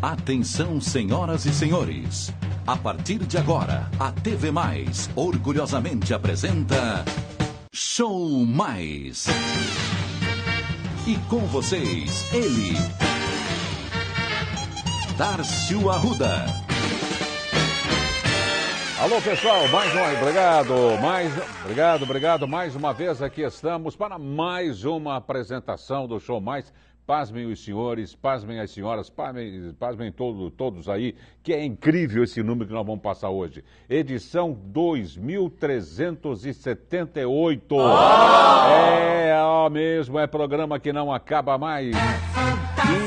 Atenção, senhoras e senhores. A partir de agora, a TV Mais orgulhosamente apresenta Show Mais. E com vocês, ele, Darcio Arruda. Alô, pessoal, obrigado. Mais uma vez aqui estamos para mais uma apresentação do Show Mais. Pasmem os senhores, pasmem as senhoras, pasmem todos aí, que é incrível esse número que nós vamos passar hoje. Edição 2378. É programa que não acaba mais.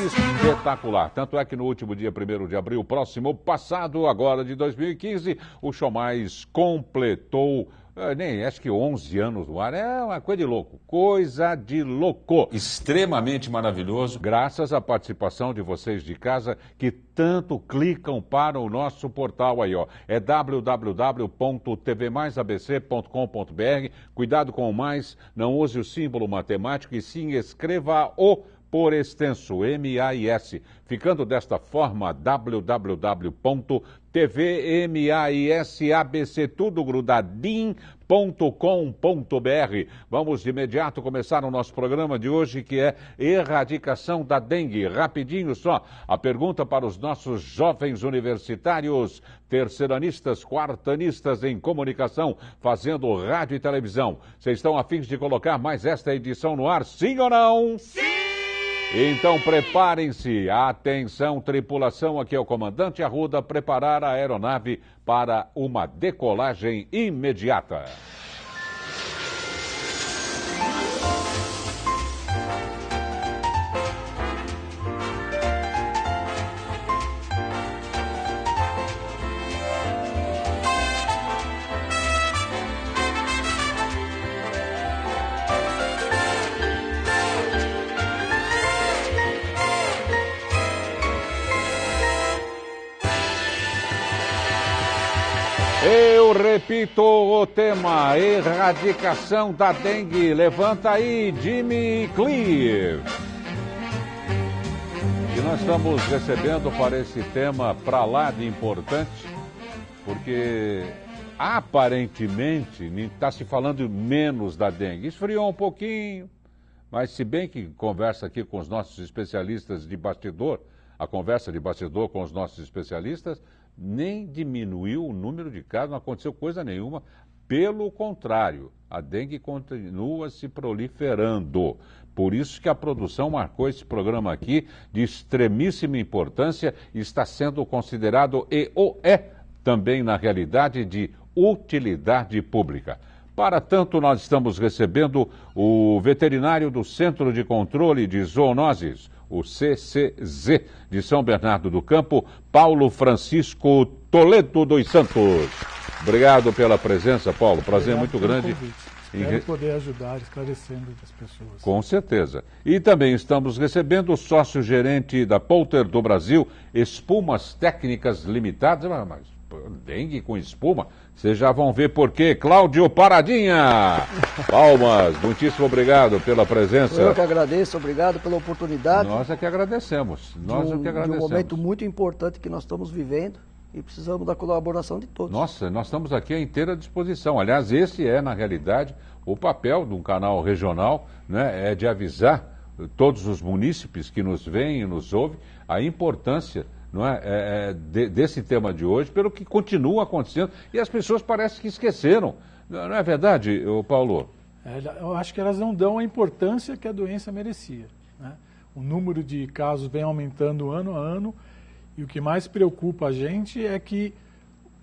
Espetacular. Tanto é que no último dia 1º de abril, próximo passado, agora de 2015, o Show Mais completou... acho que 11 anos no ar, é uma coisa de louco, extremamente maravilhoso, graças à participação de vocês de casa que tanto clicam para o nosso portal aí, ó, é www.tvmaisabc.com.br, cuidado com o mais, não use o símbolo matemático e sim escreva o por extenso, MAIS, ficando desta forma, www.tvmaisabc, tudo grudadinho.com.br. Vamos de imediato começar o nosso programa de hoje, que é erradicação da dengue. Rapidinho só, a pergunta para os nossos jovens universitários, terceiranistas, quartanistas em comunicação, fazendo rádio e televisão. Vocês estão a fim de colocar mais esta edição no ar, sim ou não? Sim! Então preparem-se, atenção tripulação, aqui é o comandante Arruda, preparar a aeronave para uma decolagem imediata. Eu repito o tema, erradicação da dengue. Levanta aí, Jimmy Cliff. E nós estamos recebendo para esse tema para lá de importante, porque aparentemente está se falando menos da dengue. Esfriou um pouquinho, mas se bem que conversa aqui com os nossos especialistas de bastidor, a conversa de bastidor com os nossos especialistas, nem diminuiu o número de casos, não aconteceu coisa nenhuma. Pelo contrário, a dengue continua se proliferando. Por isso que a produção marcou esse programa aqui de extremíssima importância e está sendo considerado, e o é também na realidade, de utilidade pública. Para tanto, nós estamos recebendo o veterinário do Centro de Controle de Zoonoses, o CCZ, de São Bernardo do Campo, Paulo Francisco Toledo dos Santos. Obrigado pela presença, Paulo. Prazer muito grande. Espero poder ajudar esclarecendo as pessoas. Com certeza. E também estamos recebendo o sócio-gerente da Polter do Brasil, Espumas Técnicas Limitadas. Mas dengue com espuma, vocês já vão ver por quê. Cláudio Paradinha. Palmas, muitíssimo obrigado pela presença. Eu que agradeço, obrigado pela oportunidade. Nós é que agradecemos. De um momento muito importante que nós estamos vivendo e precisamos da colaboração de todos. Nossa, nós estamos aqui à inteira disposição. Aliás, esse é, na realidade, o papel de um canal regional, né, é de avisar todos os munícipes que nos veem e nos ouvem a importância, não é, desse tema de hoje, pelo que continua acontecendo, e as pessoas parecem que esqueceram. Não é verdade, Paulo? Eu acho que elas não dão a importância que a doença merecia, né? O número de casos vem aumentando ano a ano, e o que mais preocupa a gente é que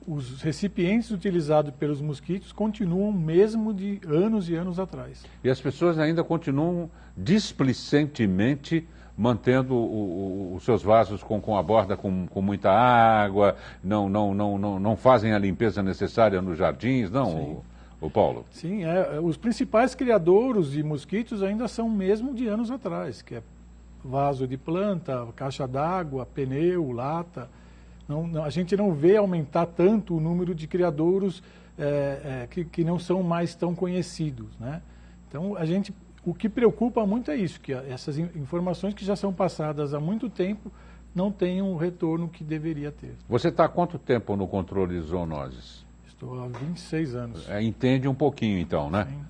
os recipientes utilizados pelos mosquitos continuam mesmo de anos e anos atrás. E as pessoas ainda continuam displicentemente mantendo os seus vasos com a borda com muita água, não fazem a limpeza necessária nos jardins, não, o Paulo? Sim, os principais criadouros de mosquitos ainda são mesmo de anos atrás, que é vaso de planta, caixa d'água, pneu, lata. A gente não vê aumentar tanto o número de criadouros que não são mais tão conhecidos, né? Então, o que preocupa muito é isso, que essas informações que já são passadas há muito tempo não tem um retorno que deveria ter. Você está há quanto tempo no controle de zoonoses? Estou há 26 anos. Entende um pouquinho, então, né? Sim.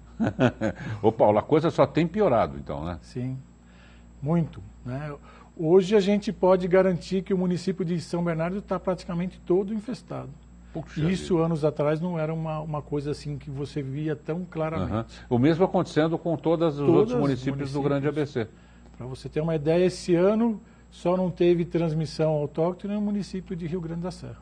Ô, Paulo, a coisa só tem piorado, então, né? Sim, muito, né? Hoje a gente pode garantir que o município de São Bernardo está praticamente todo infestado. Puxa Isso, vida. anos atrás, não era uma coisa assim que você via tão claramente. Uhum. O mesmo acontecendo com todos os outros municípios do Grande ABC. Para você ter uma ideia, esse ano só não teve transmissão autóctone no município de Rio Grande da Serra.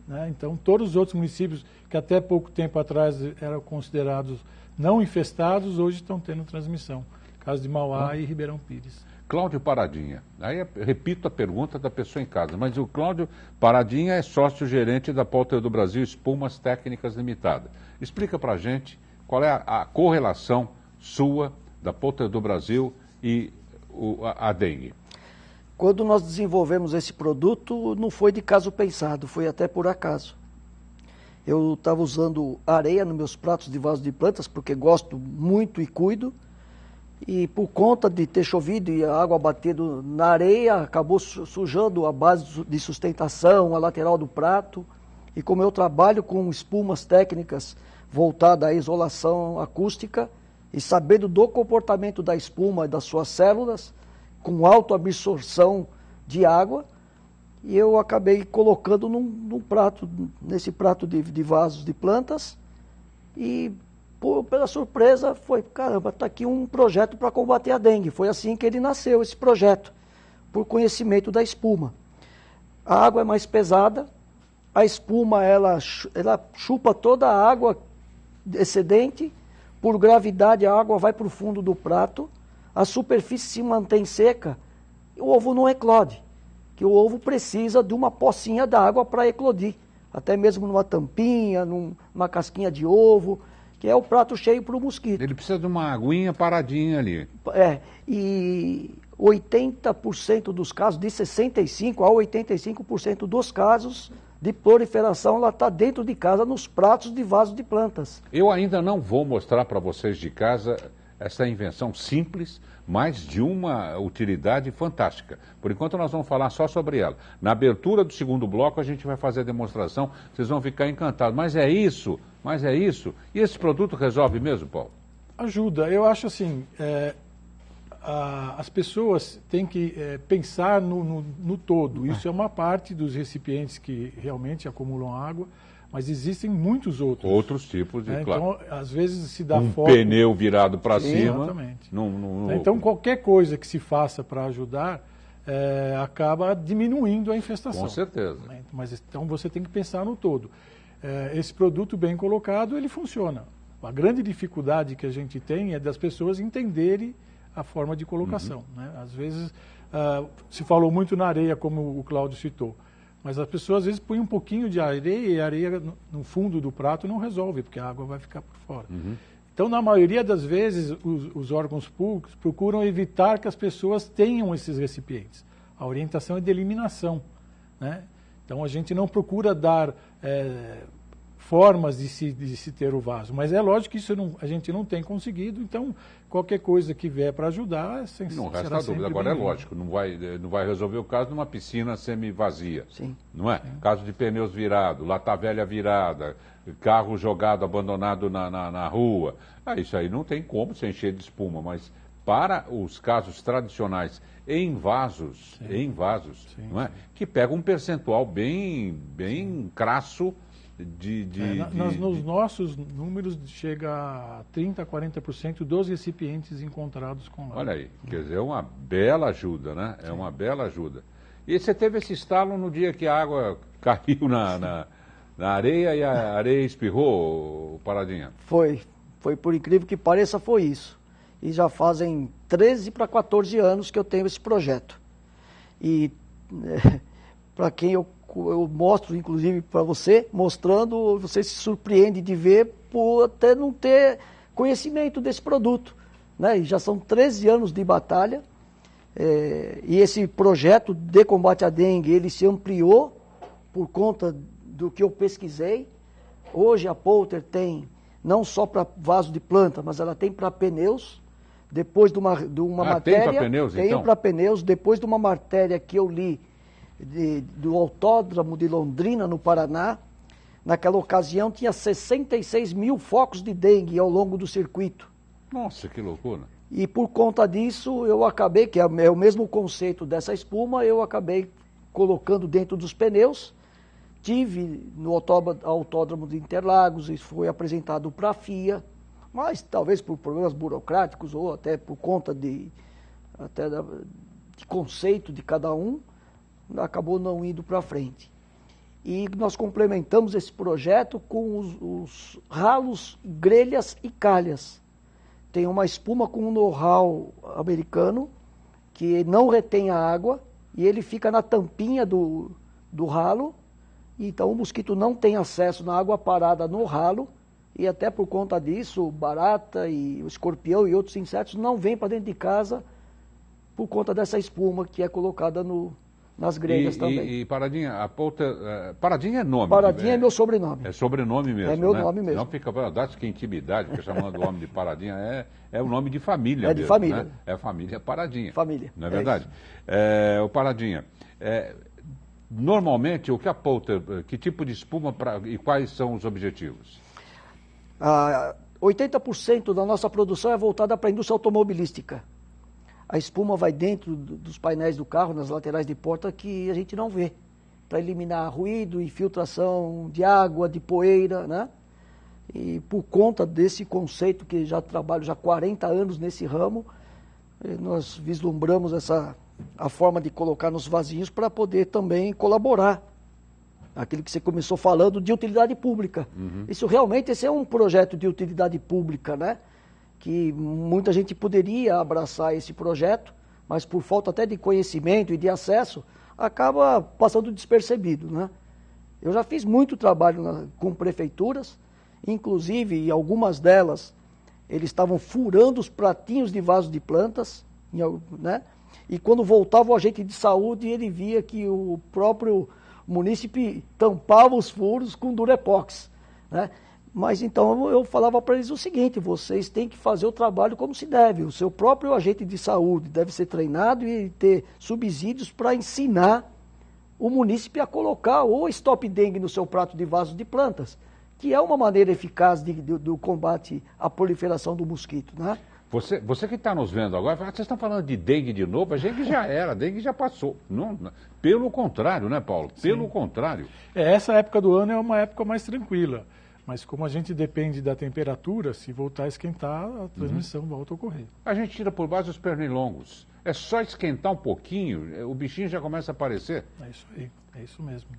Né? Então, todos os outros municípios que até pouco tempo atrás eram considerados não infestados, hoje estão tendo transmissão. Caso de Mauá e Ribeirão Pires. Cláudio Paradinha. Aí repito a pergunta da pessoa em casa, mas o Cláudio Paradinha é sócio-gerente da Polter do Brasil Espumas Técnicas Limitada. Explica pra gente qual é a correlação sua da Polter do Brasil e a dengue. Quando nós desenvolvemos esse produto, não foi de caso pensado, foi até por acaso. Eu estava usando areia nos meus pratos de vaso de plantas, porque gosto muito e cuido. E por conta de ter chovido e a água batendo na areia, acabou sujando a base de sustentação, a lateral do prato. E como eu trabalho com espumas técnicas voltadas à isolação acústica, e sabendo do comportamento da espuma e das suas células, com autoabsorção de água, e eu acabei colocando num prato, nesse prato de vasos de plantas, e pela surpresa foi, caramba, está aqui um projeto para combater a dengue. Foi assim que ele nasceu, esse projeto, por conhecimento da espuma. A água é mais pesada, a espuma ela chupa toda a água excedente, por gravidade a água vai para o fundo do prato, a superfície se mantém seca, e o ovo não eclode, que o ovo precisa de uma pocinha d'água para eclodir, até mesmo numa tampinha, numa casquinha de ovo, que é o prato cheio para o mosquito. Ele precisa de uma aguinha paradinha ali. E 80% dos casos, de 65% a 85% dos casos de proliferação, ela está dentro de casa, nos pratos de vaso de plantas. Eu ainda não vou mostrar para vocês de casa essa invenção simples, mas de uma utilidade fantástica. Por enquanto nós vamos falar só sobre ela. Na abertura do segundo bloco a gente vai fazer a demonstração, vocês vão ficar encantados. Mas é isso. E esse produto resolve mesmo, Paulo? Ajuda. Eu acho assim, as pessoas têm que pensar no todo. Isso é uma parte dos recipientes que realmente acumulam água, mas existem muitos outros. Outros tipos de, claro. Então, às vezes se dá foco... pneu virado para cima. Exatamente. No então, qualquer coisa que se faça para ajudar, acaba diminuindo a infestação. Com certeza. Mas então você tem que pensar no todo. Esse produto bem colocado, ele funciona. A grande dificuldade que a gente tem é das pessoas entenderem a forma de colocação. Né? Às vezes, se falou muito na areia, como o Cláudio citou, mas as pessoas às vezes põem um pouquinho de areia e a areia no fundo do prato não resolve, porque a água vai ficar por fora. Então, na maioria das vezes, os órgãos públicos procuram evitar que as pessoas tenham esses recipientes. A orientação é de eliminação, né? Então, a gente não procura dar formas de se ter o vaso, mas é lógico que isso a gente não tem conseguido, então qualquer coisa que vier para ajudar, não resta dúvida. Agora é lógico, não vai resolver o caso numa piscina semi-vazia. Sim. Não é? Sim. Caso de pneus virados, lata velha virada, carro jogado, abandonado na rua. Isso aí não tem como se encher de espuma, mas para os casos tradicionais em vasos, sim, não é? Que pega um percentual bem crasso nos nossos números chega a 30% a 40% dos recipientes encontrados com água. Olha aí, quer dizer, é uma bela ajuda, né? É uma bela ajuda. E você teve esse estalo no dia que a água caiu na areia e a areia espirrou, Paradinha? Foi por incrível que pareça, foi isso. E já fazem 13 para 14 anos que eu tenho esse projeto. E para quem eu mostro, inclusive para você, mostrando, você se surpreende de ver por até não ter conhecimento desse produto. Né? E já são 13 anos de batalha, e esse projeto de combate à dengue, ele se ampliou por conta do que eu pesquisei. Hoje a Polter tem, não só para vaso de planta, mas ela tem para pneus, depois de uma matéria... Tem para pneus, então? Tenho para pneus, depois de uma matéria que eu li do Autódromo de Londrina, no Paraná. Naquela ocasião tinha 66 mil focos de dengue ao longo do circuito. Nossa, que loucura. E por conta disso, eu acabei, que é o mesmo conceito dessa espuma, eu acabei colocando dentro dos pneus. Tive no Autódromo de Interlagos, isso foi apresentado para a FIA, mas talvez por problemas burocráticos ou até por conta de conceito de cada um, acabou não indo para frente. E nós complementamos esse projeto com os ralos, grelhas e calhas. Tem uma espuma com um know-how americano, que não retém a água, e ele fica na tampinha do ralo, então o mosquito não tem acesso na água parada no ralo, e até por conta disso, barata e o escorpião e outros insetos não vêm para dentro de casa por conta dessa espuma que é colocada nas grelhas também. E Paradinha, a Polter... Paradinha é nome? Paradinha é meu sobrenome. É sobrenome mesmo, é meu né? nome mesmo. Não fica para dar que intimidade, porque chamando o homem de Paradinha é o nome de família mesmo, de família. Né? É a família Paradinha. Família. Não é verdade? O Paradinha, normalmente, o que a Polter, que tipo de espuma e quais são os objetivos? 80% da nossa produção é voltada para a indústria automobilística. A espuma vai dentro dos painéis do carro, nas laterais de porta, que a gente não vê, para eliminar ruído, infiltração de água, de poeira, né? E por conta desse conceito, que já trabalho já 40 anos nesse ramo, nós vislumbramos a forma de colocar nos vasinhos para poder também colaborar. Aquilo que você começou falando de utilidade pública. Uhum. Esse é um projeto de utilidade pública, né? Que muita gente poderia abraçar esse projeto, mas por falta até de conhecimento e de acesso, acaba passando despercebido, né? Eu já fiz muito trabalho com prefeituras, inclusive, em algumas delas, eles estavam furando os pratinhos de vaso de plantas, né? E quando voltava o agente de saúde, ele via que o próprio munícipe tampava os furos com Durepox, né? Mas então eu falava para eles o seguinte: vocês têm que fazer o trabalho como se deve. O seu próprio agente de saúde deve ser treinado e ter subsídios para ensinar o munícipe a colocar o Stop Dengue no seu prato de vasos de plantas, que é uma maneira eficaz do combate à proliferação do mosquito, né? Você que está nos vendo agora, vocês estão falando de dengue de novo, a dengue já era, a dengue já passou. Não, pelo contrário, né, Paulo? Pelo Sim. contrário. Essa época do ano é uma época mais tranquila, mas como a gente depende da temperatura, se voltar a esquentar, a transmissão volta a ocorrer. A gente tira por base os pernilongos. É só esquentar um pouquinho, o bichinho já começa a aparecer. É isso aí, é isso mesmo.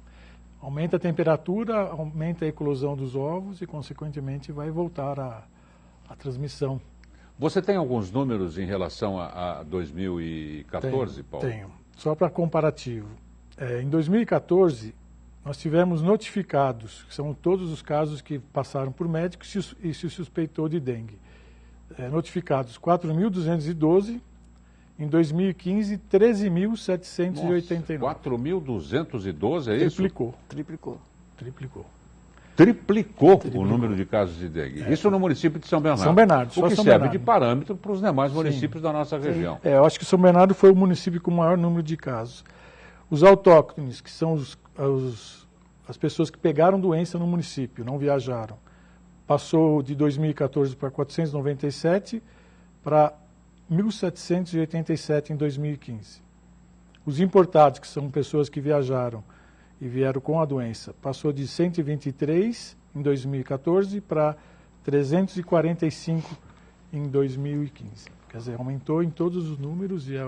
Aumenta a temperatura, aumenta a eclosão dos ovos e, consequentemente, vai voltar a transmissão. Você tem alguns números em relação a 2014, Paulo? Tenho. Só para comparativo. Em 2014, nós tivemos notificados, que são todos os casos que passaram por médicos e se suspeitou de dengue. Notificados 4.212, em 2015, 13.789. 4.212, é isso? Triplicou o número de casos de dengue. Isso no município de São Bernardo. São Bernardo, o que São serve Bernardo. de parâmetro para os demais municípios da nossa região. Eu acho que São Bernardo foi o município com o maior número de casos. Os autóctones, que são as pessoas que pegaram doença no município, não viajaram, passou de 2014 para 497 para 1.787 em 2015. Os importados, que são pessoas que viajaram e vieram com a doença, passou de 123 em 2014 para 345 em 2015. Quer dizer, aumentou em todos os números e é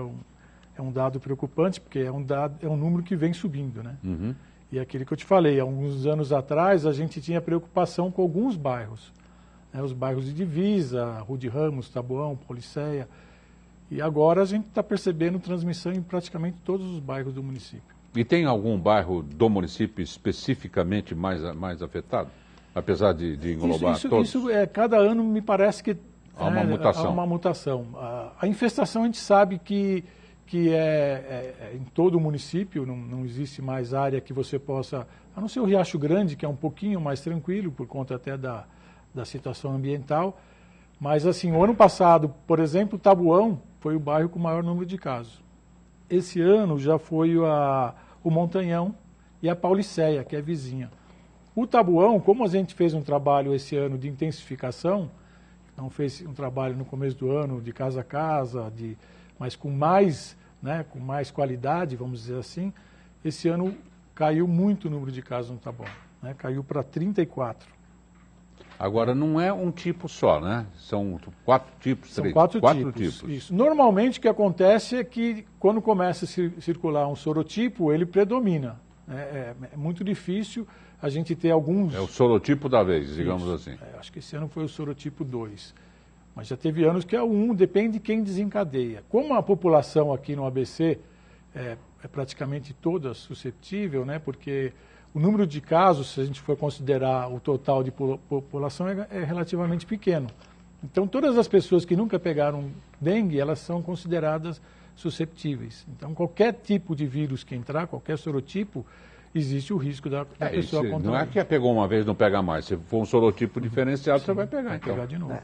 um dado preocupante, porque é um número que vem subindo, né? Uhum. E é aquele que eu te falei, há alguns anos atrás a gente tinha preocupação com alguns bairros, né? Os bairros de divisa, Rua de Ramos, Taboão, Policéia, e agora a gente está percebendo transmissão em praticamente todos os bairros do município. E tem algum bairro do município especificamente mais afetado? Apesar de englobar todos? Cada ano me parece que há uma mutação. Há uma mutação. A infestação a gente sabe que é em todo o município, não existe mais área que você possa, a não ser o Riacho Grande, que é um pouquinho mais tranquilo, por conta até da situação ambiental, Mas assim, o ano passado, por exemplo, Tabuão foi o bairro com o maior número de casos. Esse ano já foi o Montanhão e a Pauliceia, que é vizinha. O Tabuão, como a gente fez um trabalho esse ano de intensificação, não fez um trabalho no começo do ano de casa a casa, mas com mais, né, com mais qualidade, vamos dizer assim, esse ano caiu muito o número de casos no Tabuão, né, caiu para 34. Agora, não é um tipo só, né? São 4 tipos, São 3, 4 4 tipos. Isso. Normalmente o que acontece é que quando começa a circular um sorotipo, ele predomina. É muito difícil a gente ter alguns... É o sorotipo da vez, digamos Isso. assim. Acho que esse ano foi o sorotipo 2. Mas já teve anos que é o 1, depende de quem desencadeia. Como a população aqui no ABC é praticamente toda suscetível, né? Porque o número de casos, se a gente for considerar o total de população, é relativamente pequeno. Então, todas as pessoas que nunca pegaram dengue, elas são consideradas susceptíveis. Então, qualquer tipo de vírus que entrar, qualquer sorotipo, existe o risco da pessoa contrair. Não é que pegou uma vez e não pega mais. Se for um sorotipo diferenciado, você vai pegar. Vai pegar de novo.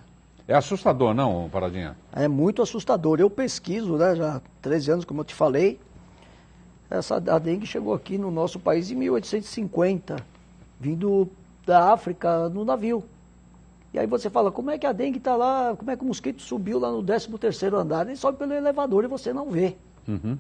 É assustador, não, Paradinha? É muito assustador. Eu pesquiso, né, já há 13 anos, como eu te falei. A dengue chegou aqui no nosso país em 1850, vindo da África no navio. E aí você fala, como é que a dengue está lá, como é que o mosquito subiu lá no 13º andar? Ele sobe pelo elevador e você não vê. Uhum.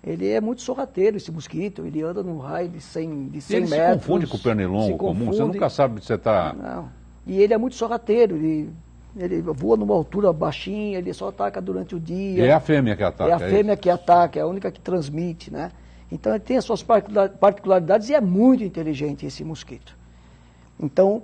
Ele é muito sorrateiro, esse mosquito, ele anda num raio de 100 metros. Ele se confunde com o pernilongo comum, você nunca sabe onde você está... Não, e ele é muito sorrateiro, ele voa numa altura baixinha, ele só ataca durante o dia. E é a fêmea que ataca. É a fêmea que ataca, é a única que transmite, né? Então ele tem as suas particularidades e é muito inteligente esse mosquito. Então,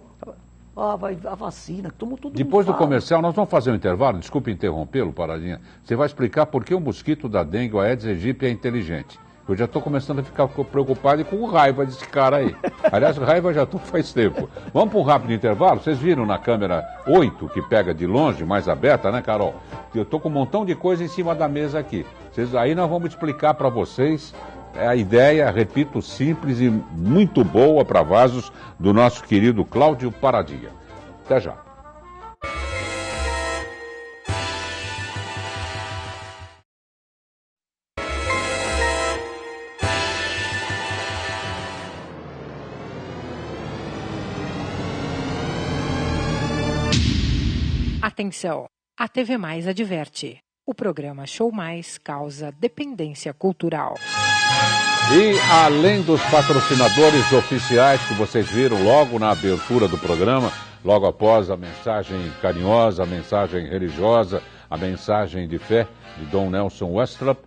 vai a vacina, todo mundo Depois do fala. comercial, nós vamos fazer um intervalo, desculpe interrompê-lo, Paradinha. Você vai explicar por que o mosquito da dengue, o Aedes aegypti, é inteligente. Eu já estou começando a ficar preocupado e com raiva desse cara aí. Aliás, raiva já estou faz tempo. Vamos para um rápido intervalo? Vocês viram na câmera 8, que pega de longe, mais aberta, né, Carol? Eu estou com um montão de coisa em cima da mesa aqui. Aí nós vamos explicar para vocês a ideia, repito, simples e muito boa para vasos do nosso querido Cláudio Paradinha. Até já. Atenção, a TV Mais adverte. O programa Show Mais causa dependência cultural. E além dos patrocinadores oficiais que vocês viram logo na abertura do programa, logo após a mensagem carinhosa, a mensagem religiosa, a mensagem de fé de Dom Nelson Westrop,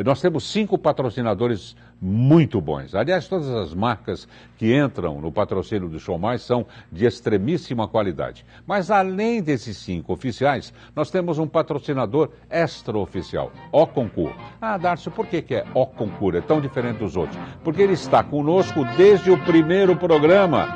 nós temos 5 patrocinadores muito bons. Aliás, todas as marcas que entram no patrocínio do Show Mais são de extremíssima qualidade. Mas além desses 5 oficiais, nós temos um patrocinador extra-oficial, O Concur. Ah, Darcio, por que é O Concur? É tão diferente dos outros? Porque ele está conosco desde o primeiro programa.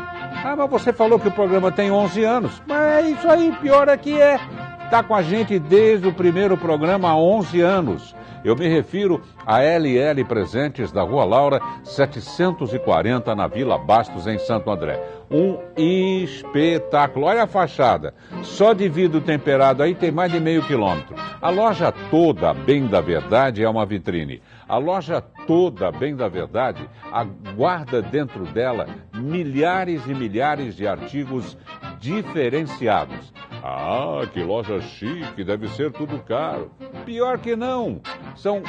Ah, mas você falou que o programa tem 11 anos. Mas é isso aí, pior é que é. Está com a gente desde o primeiro programa há 11 anos. Eu me refiro a LL Presentes da Rua Laura, 740, na Vila Bastos, em Santo André. Um espetáculo. Olha a fachada. Só de vidro temperado aí tem mais de meio quilômetro. A loja toda, bem da verdade, é uma vitrine. A loja toda, bem da verdade, aguarda dentro dela milhares e milhares de artigos diferenciados. Ah, que loja chique, deve ser tudo caro. Pior que não, são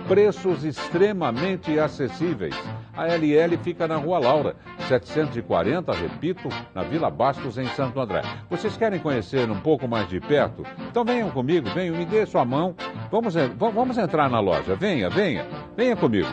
preços extremamente acessíveis. A LL fica na Rua Laura, 740, repito, na Vila Bastos, em Santo André. Vocês querem conhecer um pouco mais de perto? Então venham comigo, venham, me dê sua mão. Vamos entrar na loja, venha comigo.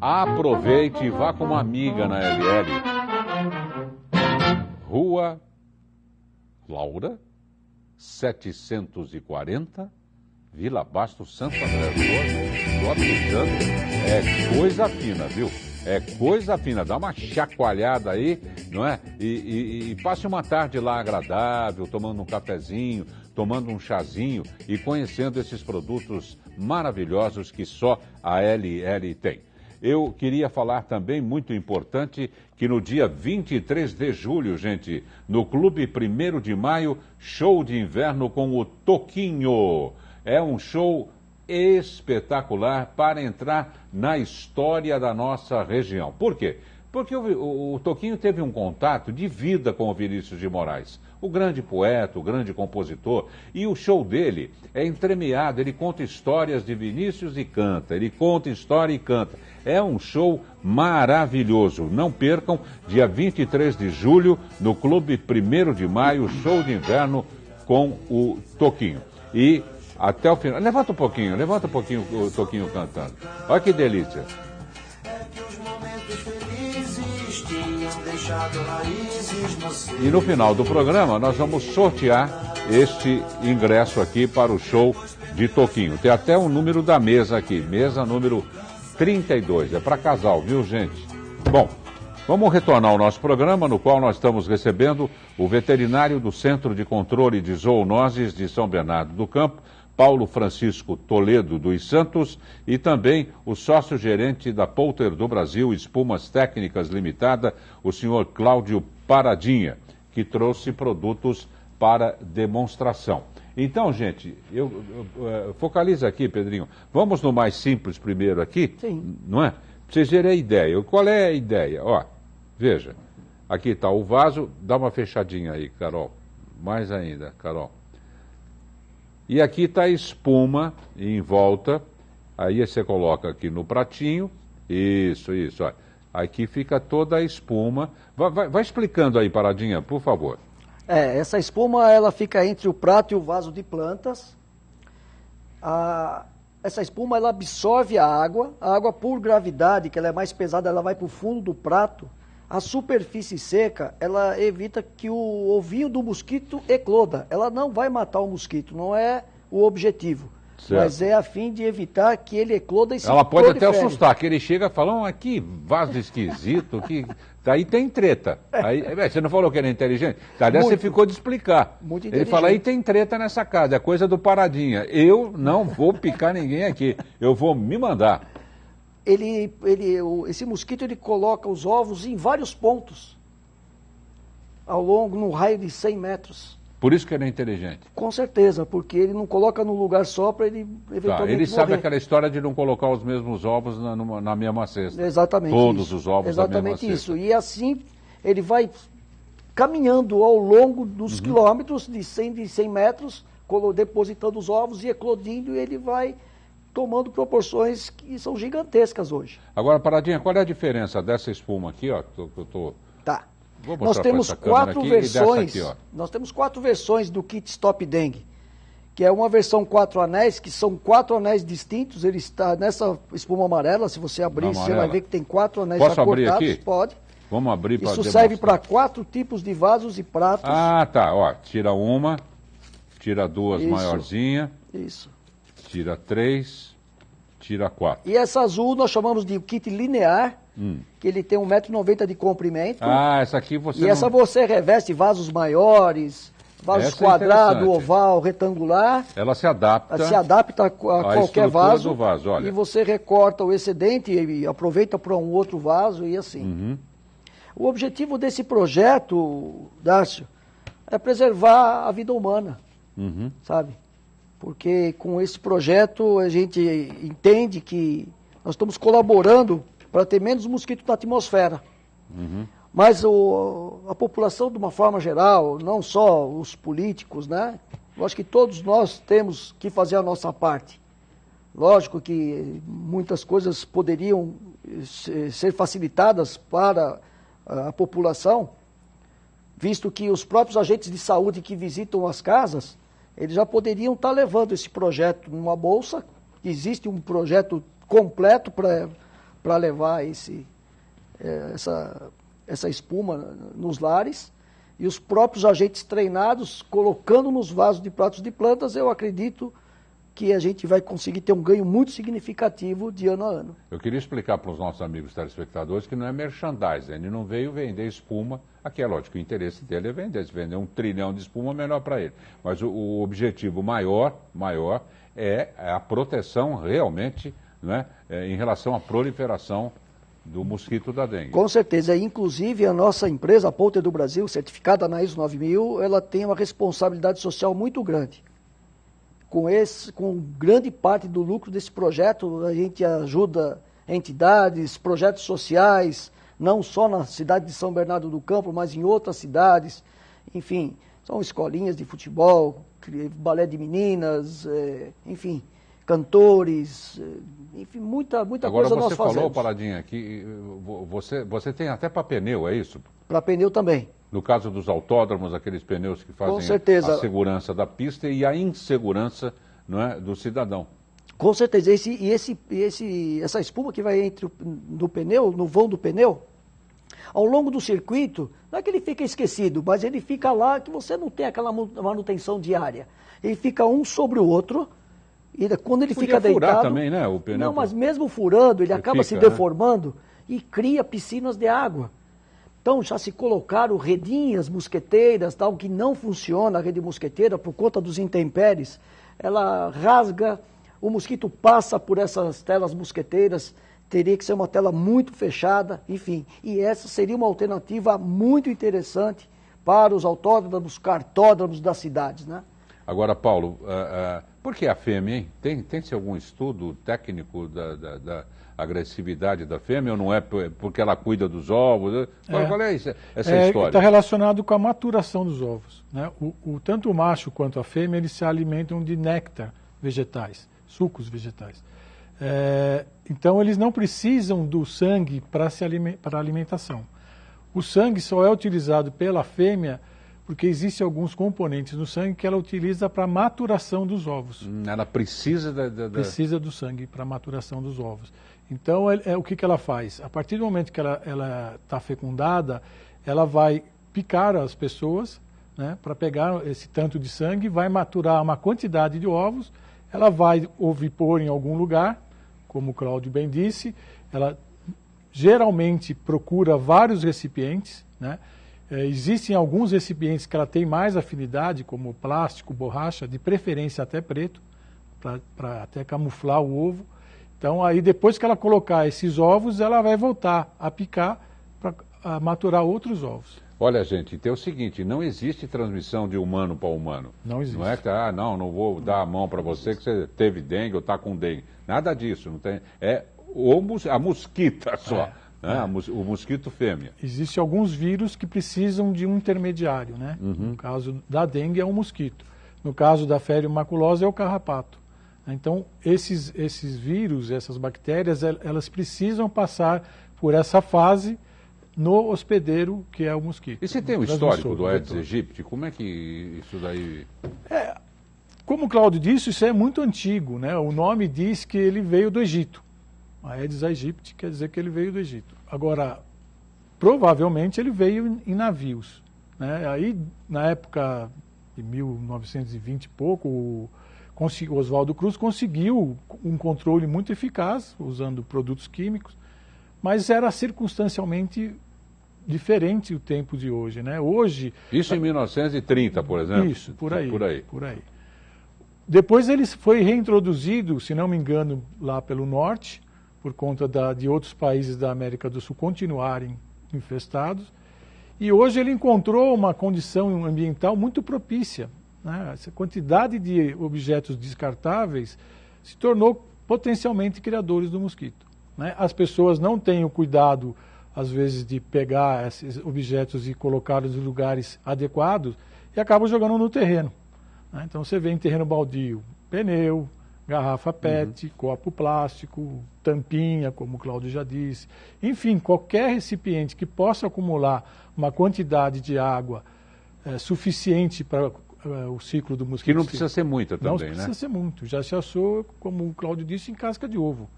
Aproveite e vá com uma amiga na LL. Rua Laura, 740, Vila Bastos, Santo André. Estou avisando, é coisa fina, viu? É coisa fina, dá uma chacoalhada aí, não é? E passe uma tarde lá agradável, tomando um cafezinho, tomando um chazinho e conhecendo esses produtos maravilhosos que só a LL tem. Eu queria falar também, muito importante, que no dia 23 de julho, gente, no Clube 1º de Maio, show de inverno com o Toquinho. É um show espetacular para entrar na história da nossa região. Por quê? Porque o Toquinho teve um contato de vida com o Vinícius de Moraes, o grande poeta, o grande compositor, e o show dele é entremeado, ele conta histórias de Vinícius e canta, ele conta história e canta. É um show maravilhoso. Não percam, dia 23 de julho, no Clube 1º de Maio, show de inverno com o Toquinho. E até o final. Levanta um pouquinho o Toquinho cantando. Olha que delícia. E no final do programa nós vamos sortear este ingresso aqui para o show de Toquinho. Tem até o número da mesa aqui, mesa número 32. É para casal, viu, gente? Bom, vamos retornar ao nosso programa, no qual nós estamos recebendo o veterinário do Centro de Controle de Zoonoses de São Bernardo do Campo, Paulo Francisco Toledo dos Santos, e também o sócio-gerente da Poulter do Brasil Espumas Técnicas Limitada, o senhor Cláudio Paradinha, que trouxe produtos para demonstração. Então, gente, focaliza aqui, Pedrinho. Vamos no mais simples primeiro aqui? Sim. Não é? Pra vocês verem a ideia. Qual é a ideia? Ó, veja, aqui está o vaso, dá uma fechadinha aí, Carol. Mais ainda, Carol. E aqui está a espuma em volta, aí você coloca aqui no pratinho, isso, ó. Aqui fica toda a espuma. Vai explicando aí, Paradinha, por favor. Essa espuma ela fica entre o prato e o vaso de plantas. Essa espuma ela absorve a água por gravidade, que ela é mais pesada, ela vai para o fundo do prato. A superfície seca, ela evita que o ovinho do mosquito ecloda. Ela não vai matar o mosquito, não é o objetivo. Certo. Mas é a fim de evitar que ele ecloda e se Ela pode até assustar, que ele chega e fala, que vaso esquisito, que... Daí tem treta. Aí, você não falou que era inteligente? Aliás, você ficou de explicar. Muito inteligente. Ele fala, aí tem treta nessa casa, é coisa do Paradinha. Eu não vou picar ninguém aqui, eu vou me mandar. Esse mosquito ele coloca os ovos em vários pontos, ao longo, num raio de 100 metros. Por isso que ele é inteligente. Com certeza, porque ele não coloca num lugar só para ele eventualmente ele sabe morrer. aquela história de não colocar os mesmos ovos na mesma cesta. Exatamente. Todos isso. os ovos Exatamente na mesma cesta. isso. E assim ele vai caminhando ao longo dos quilômetros, de 100 metros, depositando os ovos e eclodindo, e ele vai tomando proporções que são gigantescas hoje. Agora, Paradinha, qual é a diferença dessa espuma aqui, ó? Tá. Nós temos 4 versões. Aqui, nós temos 4 versões do kit Stop Dengue, que é uma versão 4 anéis, que são 4 anéis distintos. Ele está nessa espuma amarela. Se você abrir, você vai ver que tem 4 anéis já cortados. Abrir aqui? Pode. Vamos abrir para Isso serve para 4 tipos de vasos e pratos. Ah, tá. Ó, tira uma, tira duas maiorzinha. Isso. Tira 3, tira 4. E essa azul nós chamamos de kit linear, que ele tem 1,90 m de comprimento. Ah, essa aqui você essa você reveste vasos maiores, vasos quadrado, oval, retangular. Ela se adapta. Ela se adapta a qualquer vaso. Do vaso, olha. E você recorta o excedente e aproveita para um outro vaso e assim. O objetivo desse projeto, Dácio, é preservar a vida humana, sabe? Porque com esse projeto a gente entende que nós estamos colaborando para ter menos mosquito na atmosfera. Mas a população, de uma forma geral, não só os políticos, né? Eu acho que todos nós temos que fazer a nossa parte. Lógico que muitas coisas poderiam ser facilitadas para a população, visto que os próprios agentes de saúde que visitam as casas, eles já poderiam estar levando esse projeto numa bolsa. Existe um projeto completo para levar essa espuma nos lares, e os próprios agentes treinados colocando nos vasos de pratos de plantas, eu acredito que a gente vai conseguir ter um ganho muito significativo de ano a ano. Eu queria explicar para os nossos amigos telespectadores que não é merchandising, ele não veio vender espuma, aqui é lógico, o interesse dele é vender, se vender 1 trilhão de espuma, melhor para ele. Mas o objetivo maior é a proteção realmente, né, em relação à proliferação do mosquito da dengue. Com certeza, inclusive a nossa empresa, a Polter do Brasil, certificada na ISO 9000, ela tem uma responsabilidade social muito grande. Com grande parte do lucro desse projeto, a gente ajuda entidades, projetos sociais, não só na cidade de São Bernardo do Campo, mas em outras cidades. Enfim, são escolinhas de futebol, balé de meninas, enfim, cantores, enfim, muita coisa nós fazemos. Agora você falou, Paladinha, que você tem até para pneu, é isso? Para pneu também. No caso dos autódromos, aqueles pneus que fazem a segurança da pista e a insegurança, não é, do cidadão. Com certeza. Essa espuma que vai no pneu, no vão do pneu, ao longo do circuito, não é que ele fica esquecido, mas ele fica lá que você não tem aquela manutenção diária. Ele fica um sobre o outro, e quando ele fica deitado... furar também, né, o pneu? Não, mas mesmo furando, ele acaba se deformando, né? E cria piscinas de água. Então já se colocaram redinhas mosqueteiras, tal, que não funciona a rede mosqueteira por conta dos intempéries. Ela rasga, o mosquito passa por essas telas mosqueteiras, teria que ser uma tela muito fechada, enfim. E essa seria uma alternativa muito interessante para os autódromos, cartódromos das cidades, né? Agora, Paulo, por que a fêmea, hein? Tem-se algum estudo técnico da agressividade da fêmea ou não é porque ela cuida dos ovos? Qual é essa história? Está relacionado com a maturação dos ovos, né? Tanto o macho quanto a fêmea, eles se alimentam de néctar vegetais, sucos vegetais. Então, eles não precisam do sangue para a alimentação. O sangue só é utilizado pela fêmea porque existem alguns componentes no sangue que ela utiliza para a maturação dos ovos. Ela precisa Precisa do sangue para a maturação dos ovos. Então, o que ela faz? A partir do momento que ela está fecundada, ela vai picar as pessoas, né, para pegar esse tanto de sangue, vai maturar uma quantidade de ovos, ela vai ovipor em algum lugar, como o Cláudio bem disse, ela geralmente procura vários recipientes, né? Existem alguns recipientes que ela tem mais afinidade, como plástico, borracha, de preferência até preto, para até camuflar o ovo. Então, aí depois que ela colocar esses ovos, ela vai voltar a picar para maturar outros ovos. Olha, gente, então é o seguinte, não existe transmissão de humano para humano. Não existe. Não é que, não vou dar a mão para você que você teve dengue ou está com dengue. Nada disso, não tem. É a mosquita só. O mosquito fêmea. Existem alguns vírus que precisam de um intermediário, né? No caso da dengue é um mosquito. No caso da febre maculosa é o carrapato. Então, esses vírus, essas bactérias, elas precisam passar por essa fase no hospedeiro, que é o mosquito. E você tem o histórico do Aedes aegypti? Como é que isso daí... Como o Cláudio disse, isso é muito antigo, né? O nome diz que ele veio do Egito. Aedes aegypti quer dizer que ele veio do Egito. Agora, provavelmente ele veio em navios, né? Aí, na época de 1920 e pouco, o Oswaldo Cruz conseguiu um controle muito eficaz, usando produtos químicos, mas era circunstancialmente diferente o tempo de hoje, né? Hoje... Isso em 1930, por exemplo? Isso, por aí. Depois ele foi reintroduzido, se não me engano, lá pelo norte, por conta de outros países da América do Sul continuarem infestados. E hoje ele encontrou uma condição ambiental muito propícia, né? Essa quantidade de objetos descartáveis se tornou potencialmente criadores do mosquito, né? As pessoas não têm o cuidado, às vezes, de pegar esses objetos e colocá-los em lugares adequados e acabam jogando no terreno, né? Então você vê em terreno baldio pneu, garrafa PET, copo plástico, tampinha, como o Cláudio já disse. Enfim, qualquer recipiente que possa acumular uma quantidade de água suficiente para o ciclo do mosquito. Que não precisa ser muita também, né? Não precisa ser muito. Já se achou, como o Cláudio disse, em casca de ovo,